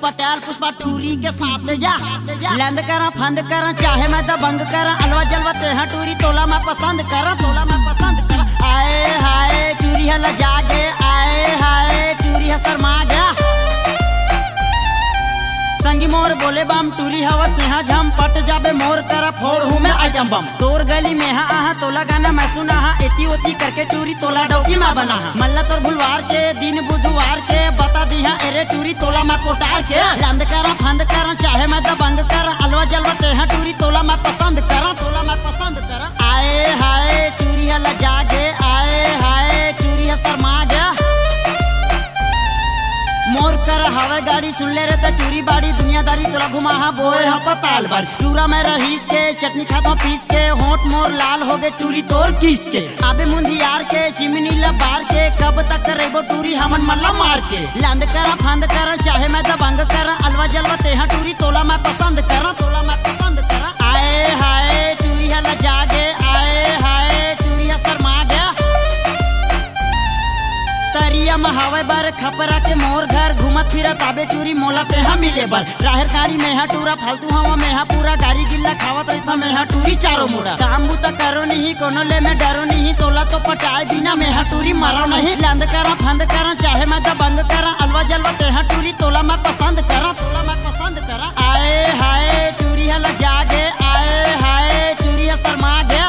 पटेल पुष्पा टूरी के साथ में जा लंद करा फंद करा चाहे मैं दबंग करा अलवा जलवा तेहा टूरी तोला मैं पसंद करा आए हाय टूरी हला जागे आए हाय टूरी है शर्मा गया संगी मोर बोले बम टूरी हवा स्नेहा झम पट जाबे मोर करा फोड़ हूँ मैं आइटम बम तोर गली में हा आहा तोला गाना मैं सुना हा एती ओती करके टूरी तोला डौकी मैं बना हा मल्ला तोर बुलवार के दिन बुधवार के बता दी हा एरे टूरी तोला मैं पोटार के लंद करा फंद करा चाहे मैं दबंग करा अलवा जलवा तेहा टूरी तोला मैं पसंद करा आए हाय टूरी हला जागे आए हाय टूरी है शर्मा गया मोर कर हवा गाड़ी सुन ले रे टूरी बाड़ी दुनियादारी तोरा घुमा हा बोए हा पताल बार टूरा में रहीस के चटनी खाता पीस के होंठ मोर लाल हो गए टूरी तोर किस के आबे मुंदियार के चिमनी लबार के कब तक रेबो टूरी हमन मल्ला मार के लंद करा फंद करा चाहे मैं दबंग करा अलवा जलवा तेहा टूरी तोला मैं पसंद करा आए हाय टूरी हला जागे आए हाय टूरी है शर्मा गया तरिया में हवा बर खपरा के मोर घर घूमत फिरत आबे टूरी मोला पे हम मिले बर राहर गाड़ी में हा टूरा फालतू हवा में हा पूरा गाड़ी गिल्ला खावत रहता में हा टूरी चारों मुड़ा काम बुता करो नहीं कोनो ले में डरो नहीं तोला तो पटाए बिना में हा टूरी मारो नहीं लंद करा फंद करा चाहे मैं दबंग करा अलवा जलवा तेहा टूरी तोला मैं पसंद करा आए हाय टूरी हला जागे आए हाय टूरी है शर्मा गया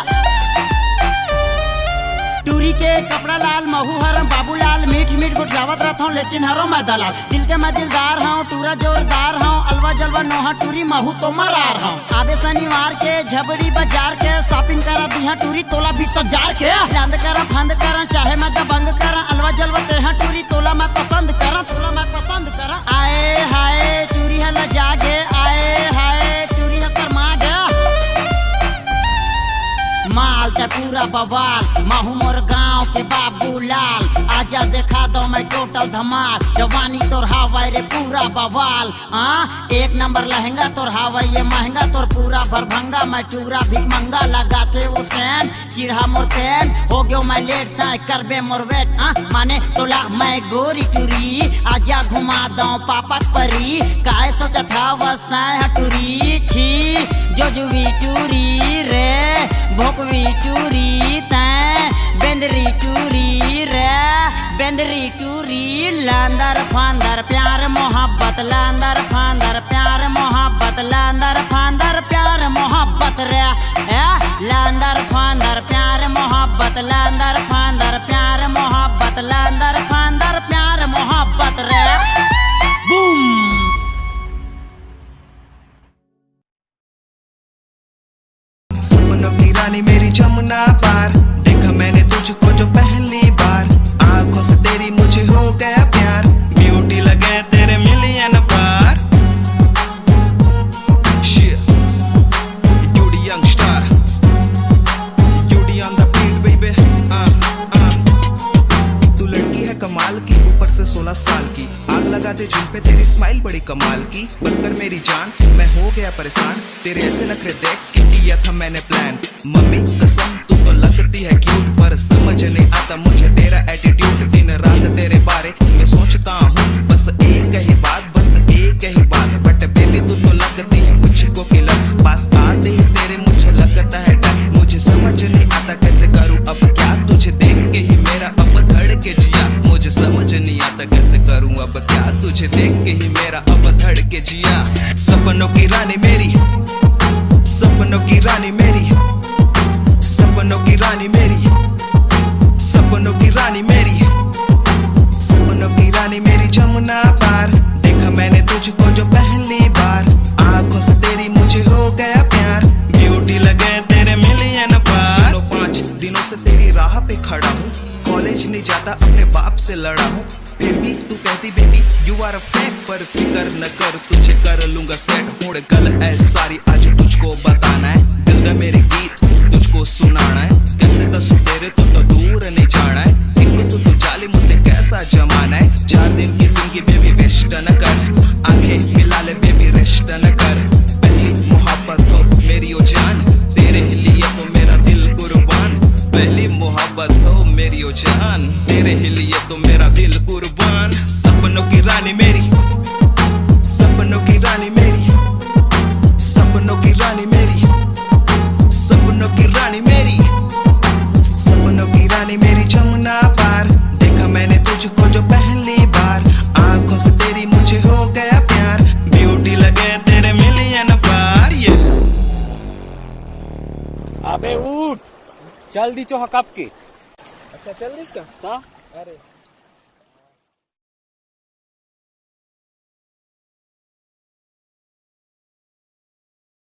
टूरी के कपड़ा लाल महू हरम बाबूलाल मीठ गुटजावत रहता हूँ लेकिन हरो मैं दलाल दिल के मैं दिलदार हूँ टूरा जोरदार हूँ अलवा जलवा नोहा टूरी महू तो मरार हूँ आबे शनिवार के झबड़ी बाजार के शॉपिंग करा दिहा टूरी तोला 20,000 के लंद करा फंद करा चाहे मैं दबंग करा अलवा जलवा तेहा टूरी तोला मैं पसंद करा आए हाय टूरी हला जागे आए हाय टूरी है शर्मा गया माल ते पूरा बवाल माहू मोर गाँव के बाबू लाल आजा देखा दो मैं टोटल धमाल जवानी तोर हवाई रे पूरा बवाल एक नंबर लहंगा तोर हवाई ये महंगा तोर पूरा भरभंगा मैं टूरा भिक मंगा लगाते वो सैन चिढ़ा मोर पेन हो गयो मैं लेट ना करबे मोर वेट माने तोला मैं गोरी टूरी आजा घुमा दो पापक परी काय सोचा था वस्ता टूरी छी जोजुवी टूरी रे भोकवी टूरी तैं बेंदरी टूरी रे बेंदरी टूरी लांदर फांदर प्यार मोहब्बत लांदर फांदर प्यार मोहब्बत लांदर फांदर प्यार मोहब्बत रे लांदर फांदर प्यार मोहब्बत लांदर फांदर प्यार मोहब्बत लांदर फांदर प्यार मोहब्बत रे बूम की रानी मेरी जमुना पार देखा मैंने तुझको जो पहली बार आंखों से तेरी मुझे हो गया प्यार ब्यूटी लगे तेरे million bar You the young star You the on the beat baby तू लड़की है कमाल की ऊपर से 16 साल की आग लगा दे जिन पे तेरी स्माइल बड़ी कमाल की बस कर मेरी जान मैं हो गया परेशान तेरे ऐसे नखरे देख के किया था मैंने प्लान मम्मी कसम तू तो लगती है क्यूट पर समझ नहीं आता मुझे तेरा एटीट्यूड दिन रात तेरे बारे में सोचता हूँ बस एक ही बात बट बेबी तू तो लगती है मुझको किलर पास आते ही तेरे मुझे लगता है डर मुझे समझ नहीं आता कैसे करूँ अब क्या तुझे देख के ही मेरा अब धड़ के जिया मुझे समझ नहीं आता कैसे करूँ अब क्या तुझे देख के ही मेरा अब धड़ के जिया सपनों की रानी मेरी सपनों की रानी मेरी सपनों की रानी मेरी सपनों की रानी मेरी सपनों की रानी मेरी जमुना पार देखा मैंने तुझको जो पहली बार आंखों से तेरी मुझे हो गया प्यार ब्यूटी लगे तेरे मिलियन बार 5 दिनों से तेरी राह पे खड़ा हूँ कॉलेज नहीं जाता अपने बाप से लड़ा हूँ फिर भी तू कहती baby you are a fake पर फिकर न कर तुझे कर लूंगा सेट होड़ गल ऐ सारी आज तुझको बताना है दिल दा मेरे गीत तुझको सुनाना है कैसे दसू तेरे तो दूर नहीं जाना है एक तो जाली मुझे कैसा जमाना है 4 दिन की जिंदगी बेबी वेस्ट न कर आंखें मिला ले बेबी रेस्ट न कर पहली मोहब्बत हो मेरी ओ जान तेरे लिए तो मेरा दिल कुर्बान पहली मोहब्बत हो मेरी ओ जान तेरे लिए तो मेरा दिल कुर्बान सपनों की रानी मेरी चल दी चो कब के अच्छा चल दिस का ता अरे